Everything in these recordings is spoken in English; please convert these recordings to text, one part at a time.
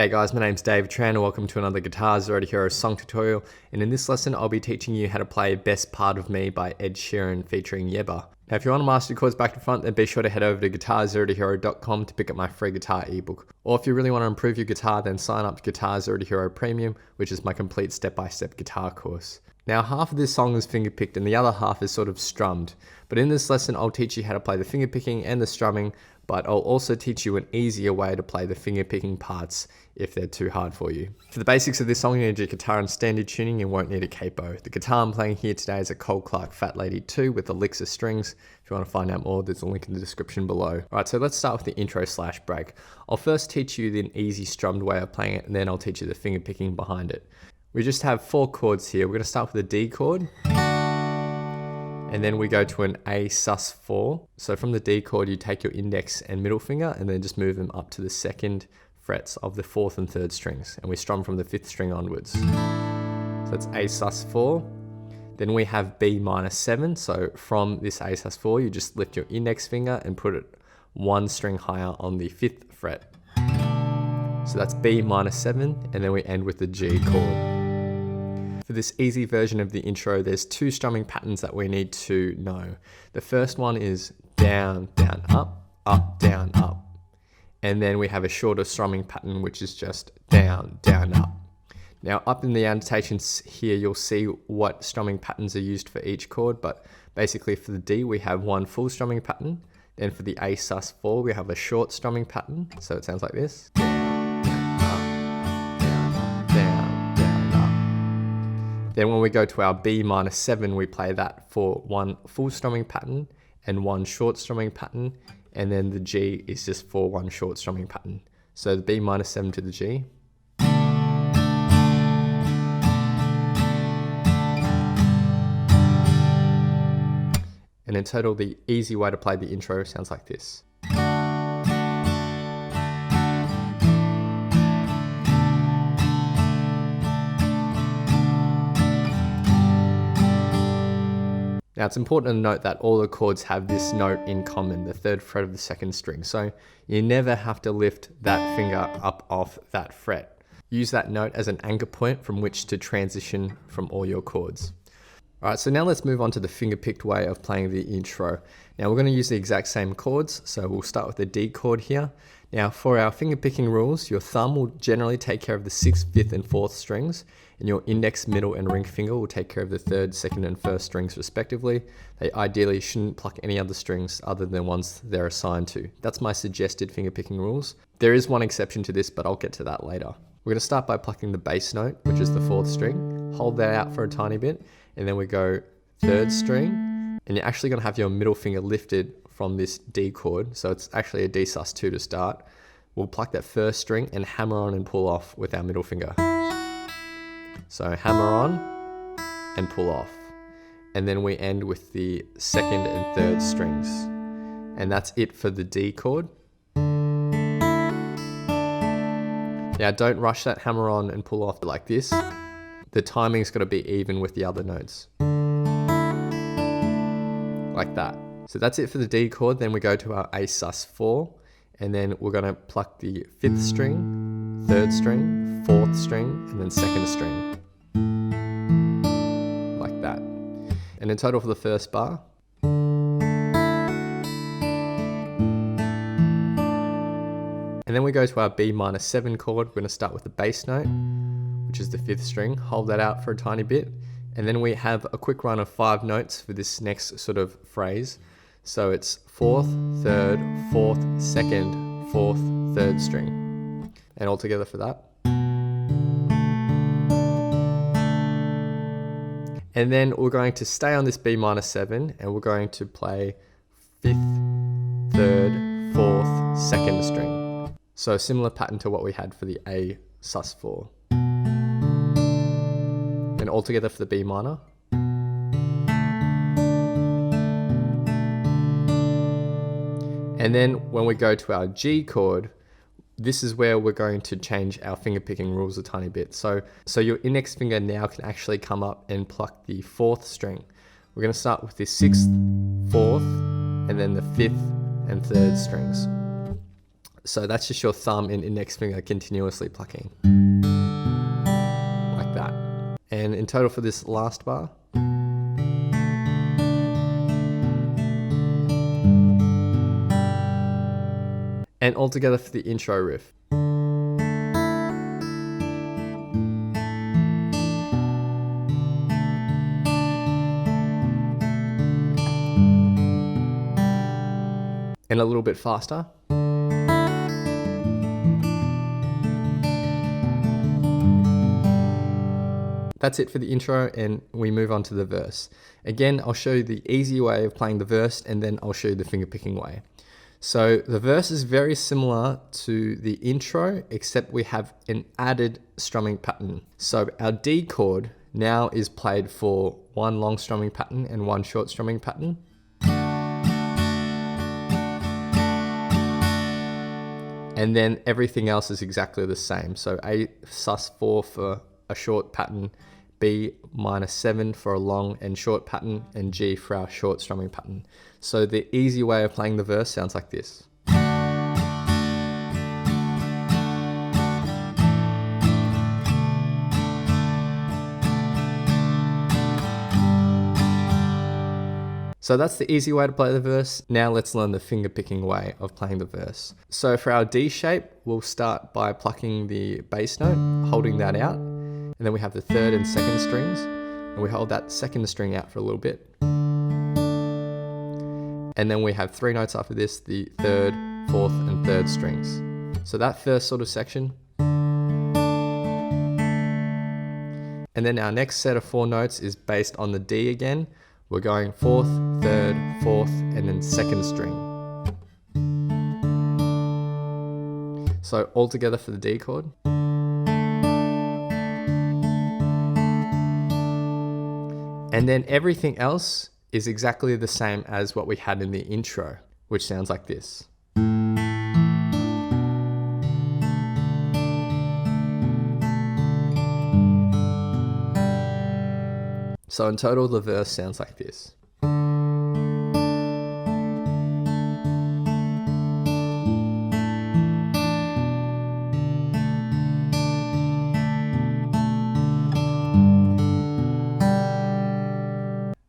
G'day guys, my name's Dave Tran and welcome to another Guitar Zero to Hero song tutorial, and in this lesson I'll be teaching you how to play Best Part of Me by Ed Sheeran featuring Yebba. Now if you want to master your chords back to front, then be sure to head over to guitarzerotohero.com to pick up my free guitar ebook. Or if you really want to improve your guitar, then sign up to Guitar Zero to Hero Premium, which is my complete step-by-step guitar course. Now half of this song is fingerpicked and the other half is sort of strummed, but in this lesson I'll teach you how to play the fingerpicking and the strumming, but I'll also teach you an easier way to play the fingerpicking parts if they're too hard for you. For the basics of this song, you need your guitar in standard tuning and won't need a capo. The guitar I'm playing here today is a Cole Clark Fat Lady 2 with Elixir strings. If you want to find out more, there's a link in the description below. Alright, so let's start with the intro/break. I'll first teach you the easy strummed way of playing it, and then I'll teach you the fingerpicking behind it. We just have 4 chords here. We're going to start with a D chord, and then we go to an A sus4. So from the D chord, you take your index and middle finger and then just move them up to the 2nd frets of the 4th and 3rd strings. And we strum from the 5th string onwards. So that's A sus4. Then we have B minor 7. So from this A sus4, you just lift your index finger and put it 1 string higher on the 5th fret. So that's B minor 7, and then we end with the G chord. For this easy version of the intro, there's 2 strumming patterns that we need to know. The first one is down, down, up, down, up. And then we have a shorter strumming pattern, which is just down, down, up. Now up in the annotations here, you'll see what strumming patterns are used for each chord, but basically for the D, we have 1 full strumming pattern. Then for the A sus4, we have a short strumming pattern. So it sounds like this. Then when we go to our B minor 7, we play that for 1 full strumming pattern and 1 short strumming pattern, and then the G is just for 1 short strumming pattern. So the B minor 7 to the G. And in total, the easy way to play the intro sounds like this. Now it's important to note that all the chords have this note in common, the 3rd fret of the 2nd string. So you never have to lift that finger up off that fret. Use that note as an anchor point from which to transition from all your chords. Alright, so now let's move on to the fingerpicked way of playing the intro. Now we're going to use the exact same chords, so we'll start with the D chord here. Now for our fingerpicking rules, your thumb will generally take care of the 6th, 5th and 4th strings, and your index, middle and ring finger will take care of the 3rd, 2nd and 1st strings respectively. They ideally shouldn't pluck any other strings other than ones they're assigned to. That's my suggested fingerpicking rules. There is one exception to this, but I'll get to that later. We're going to start by plucking the bass note, which is the 4th string. Hold that out for a tiny bit, and then we go 3rd string, and you're actually going to have your middle finger lifted from this D chord, so it's actually a D sus2 to start. We'll pluck that 1st string and hammer on and pull off with our middle finger. So hammer on and pull off. And then we end with the 2nd and 3rd strings. And that's it for the D chord. Now don't rush that hammer on and pull off like this. The timing's got to be even with the other notes. Like that. So that's it for the D chord. Then we go to our A sus4, and then we're going to pluck the 5th string, 3rd string, 4th string, and then 2nd string. Like that. And in total for the first bar. And then we go to our B minor 7 chord. We're going to start with the bass note, which is the 5th string. Hold that out for a tiny bit. And then we have a quick run of 5 notes for this next sort of phrase. So it's 4th, 3rd, 4th, 2nd, 4th, 3rd string. And all together for that. And then we're going to stay on this B minor 7 and we're going to play 5th, 3rd, 4th, 2nd string. So a similar pattern to what we had for the A sus4. And all together for the B minor. And then when we go to our G chord, this is where we're going to change our fingerpicking rules a tiny bit. So your index finger now can actually come up and pluck the 4th string. We're going to start with the 6th, 4th, and then the 5th and 3rd strings. So that's just your thumb and index finger continuously plucking. Like that. And in total for this last bar. And all together for the intro riff. And a little bit faster. That's it for the intro, and we move on to the verse. Again, I'll show you the easy way of playing the verse, and then I'll show you the finger picking way. So the verse is very similar to the intro, except we have an added strumming pattern. So our D chord now is played for one long strumming pattern and one short strumming pattern. And then everything else is exactly the same. So A sus4 for a short pattern, B -7 for a long and short pattern, and G for our short strumming pattern. So the easy way of playing the verse sounds like this. So that's the easy way to play the verse. Now let's learn the finger picking way of playing the verse. So for our D shape, we'll start by plucking the bass note, holding that out. And then we have the third and second strings, and we hold that second string out for a little bit. And then we have 3 notes after this, the third, fourth, and third strings. So that first sort of section. And then our next set of 4 notes is based on the D again. We're going fourth, third, fourth, and then second string. So all together for the D chord. And then everything else is exactly the same as what we had in the intro, which sounds like this. So in total, the verse sounds like this.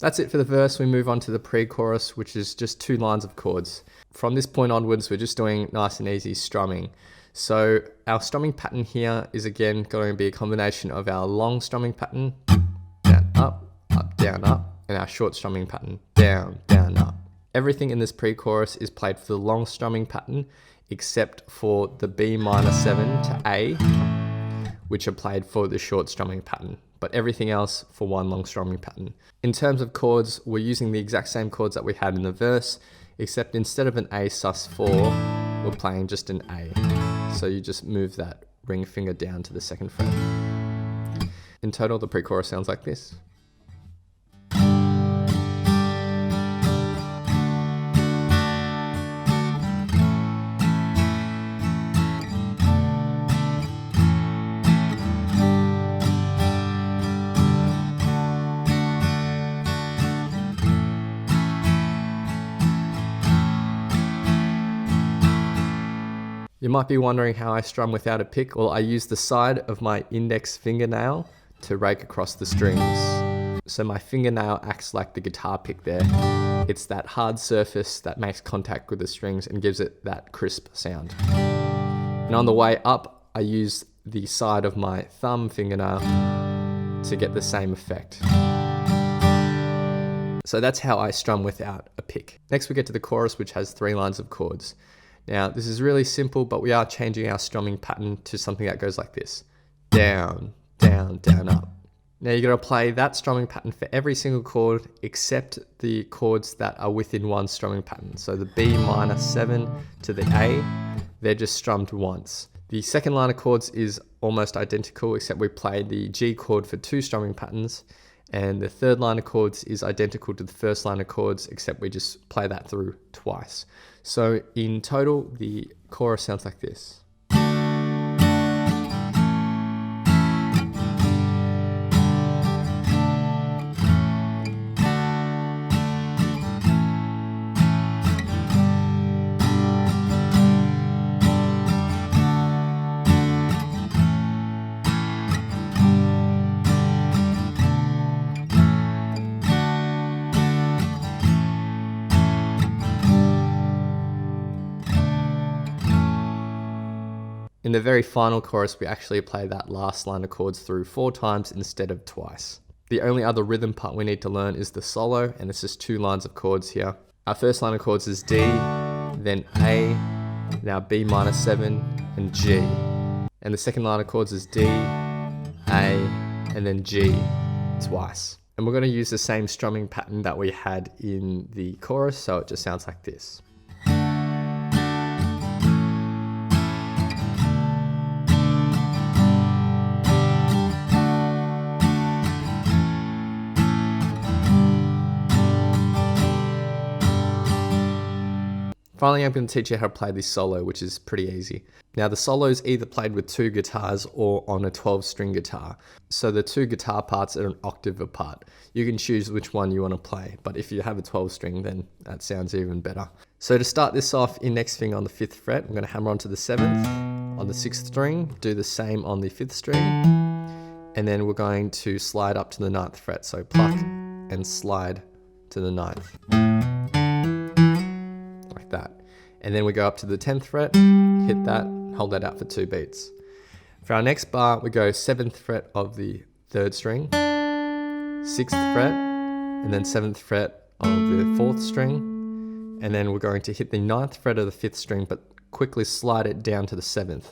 That's it for the verse. We move on to the pre-chorus, which is just 2 lines of chords. From this point onwards, we're just doing nice and easy strumming. So our strumming pattern here is again going to be a combination of our long strumming pattern, down, up, down, up, and our short strumming pattern, down, down, up. Everything in this pre-chorus is played for the long strumming pattern, except for the B-7 to A, which are played for the short strumming pattern, but everything else for one long strumming pattern. In terms of chords, we're using the exact same chords that we had in the verse, except instead of an A sus4, we're playing just an A. So you just move that ring finger down to the 2nd fret. In total, the pre-chorus sounds like this. You might be wondering how I strum without a pick. Well, I use the side of my index fingernail to rake across the strings. So my fingernail acts like the guitar pick there. It's that hard surface that makes contact with the strings and gives it that crisp sound. And on the way up, I use the side of my thumb fingernail to get the same effect. So that's how I strum without a pick. Next we get to the chorus, which has 3 lines of chords. Now, this is really simple, but we are changing our strumming pattern to something that goes like this. Down, down, down, up. Now you're going to play that strumming pattern for every single chord except the chords that are within one strumming pattern. So the B-7 to the A, they're just strummed once. The second line of chords is almost identical, except we play the G chord for 2 strumming patterns. And the third line of chords is identical to the first line of chords, except we just play that through twice. So in total, the chorus sounds like this. In the very final chorus, we actually play that last line of chords through 4 times instead of twice. The only other rhythm part we need to learn is the solo, and it's just 2 lines of chords here. Our first line of chords is D, then A, now B minor 7, and G. And the second line of chords is D, A, and then G twice. And we're going to use the same strumming pattern that we had in the chorus, so it just sounds like this. Finally, I'm going to teach you how to play this solo, which is pretty easy. Now, the solo is either played with 2 guitars or on a 12-string guitar. So the 2 guitar parts are an octave apart. You can choose which one you want to play, but if you have a 12-string, then that sounds even better. So to start this off, index finger on the 5th fret, I'm going to hammer onto the 7th, on the 6th string, do the same on the 5th string, and then we're going to slide up to the 9th fret. So pluck and slide to the 9th. That. And then we go up to the 10th fret, hit that, hold that out for 2 beats. For our next bar, we go 7th fret of the 3rd string, 6th fret, and then 7th fret of the 4th string, and then we're going to hit the 9th fret of the 5th string, but quickly slide it down to the 7th.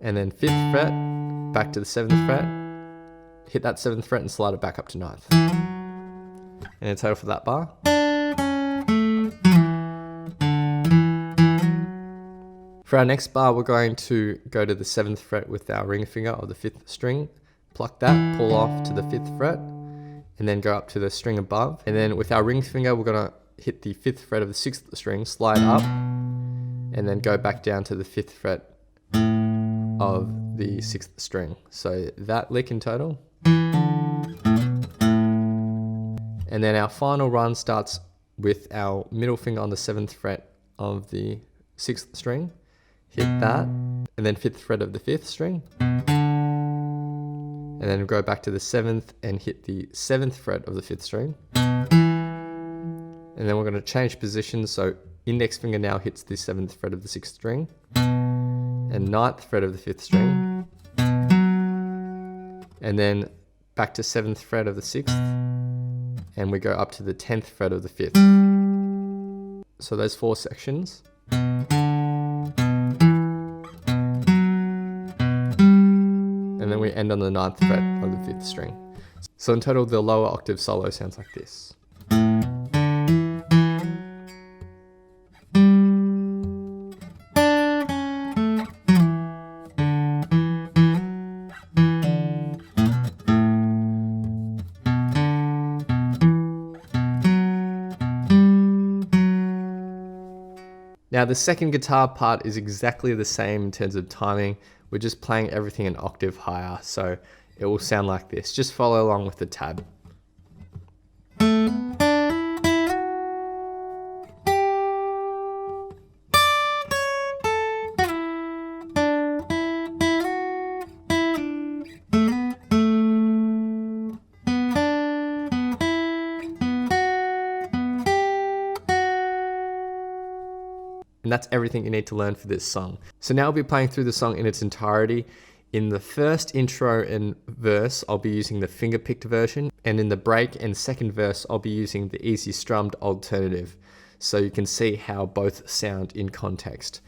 And then 5th fret, back to the 7th fret, hit that 7th fret and slide it back up to 9th. And in total for that bar. For our next bar, we're going to go to the 7th fret with our ring finger of the 5th string, pluck that, pull off to the 5th fret, and then go up to the string above. And then with our ring finger, we're going to hit the 5th fret of the 6th string, slide up, and then go back down to the 5th fret of the 6th string. So that lick in total. And then our final run starts with our middle finger on the 7th fret of the 6th string, hit that, and then 5th fret of the 5th string, and then go back to the 7th and hit the 7th fret of the 5th string, and then we're going to change positions, so index finger now hits the 7th fret of the 6th string, and 9th fret of the 5th string, and then back to 7th fret of the 6th, and we go up to the 10th fret of the 5th. So those 4 sections. And then we end on the 9th fret of the 5th string. So in total, the lower octave solo sounds like this. Now the second guitar part is exactly the same in terms of timing. We're just playing everything an octave higher, so it will sound like this. Just follow along with the tab. And that's everything you need to learn for this song. So now I'll be playing through the song in its entirety. In the first intro and verse, I'll be using the fingerpicked version, and in the break and second verse, I'll be using the easy strummed alternative, so you can see how both sound in context.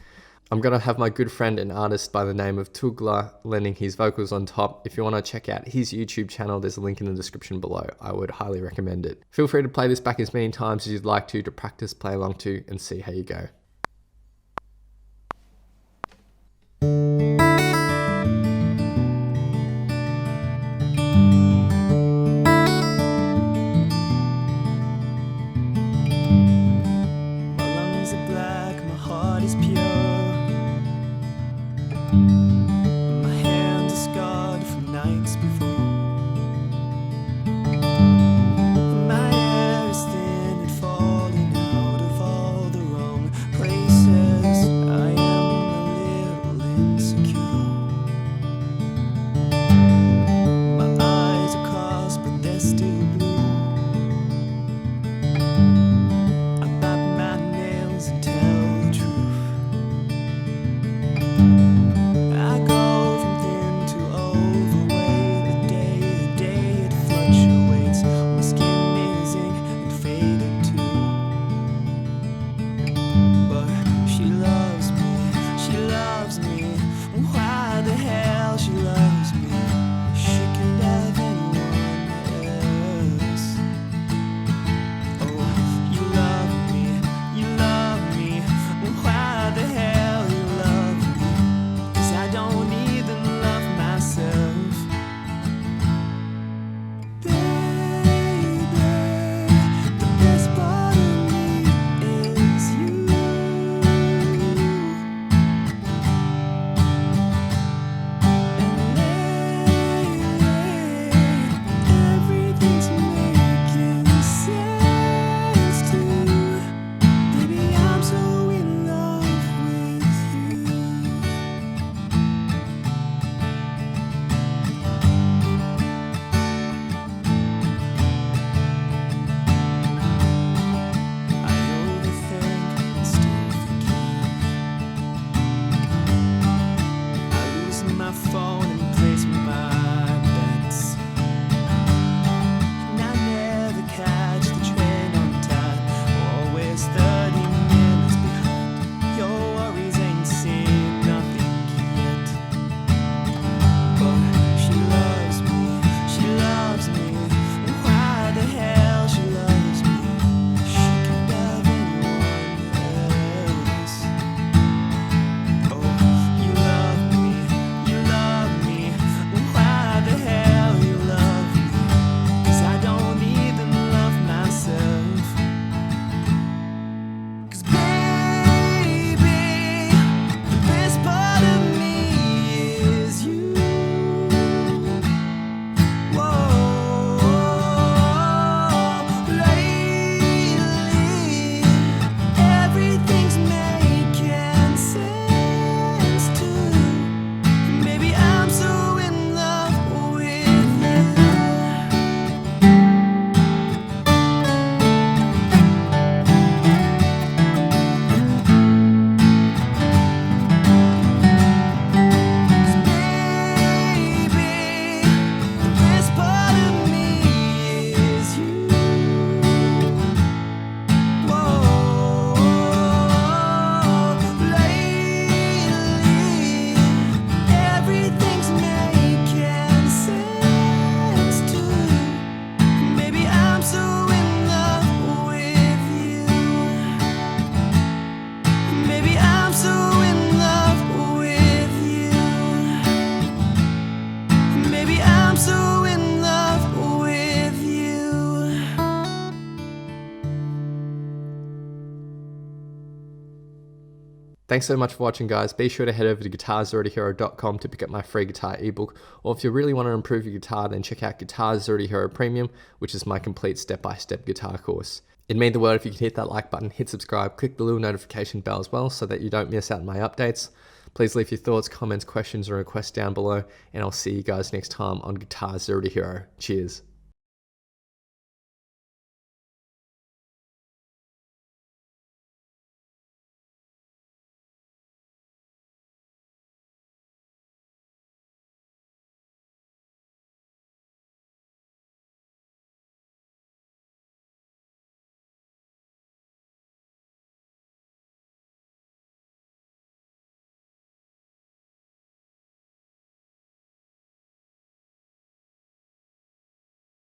I'm going to have my good friend and artist by the name of Tugla lending his vocals on top. If you want to check out his YouTube channel, there's a link in the description below. I would highly recommend it. Feel free to play this back as many times as you'd like to practice, play along to, and see how you go. Thanks so much for watching, guys. Be sure to head over to guitarsalreadyhero.com to pick up my free guitar ebook, or if you really want to improve your guitar, then check out Guitars Already Hero Premium, which is my complete step-by-step guitar course. It'd mean the world if you could hit that like button, hit subscribe, click the little notification bell as well so that you don't miss out on my updates. Please leave your thoughts, comments, questions, or requests down below, and I'll see you guys next time on Guitars Already Hero. Cheers.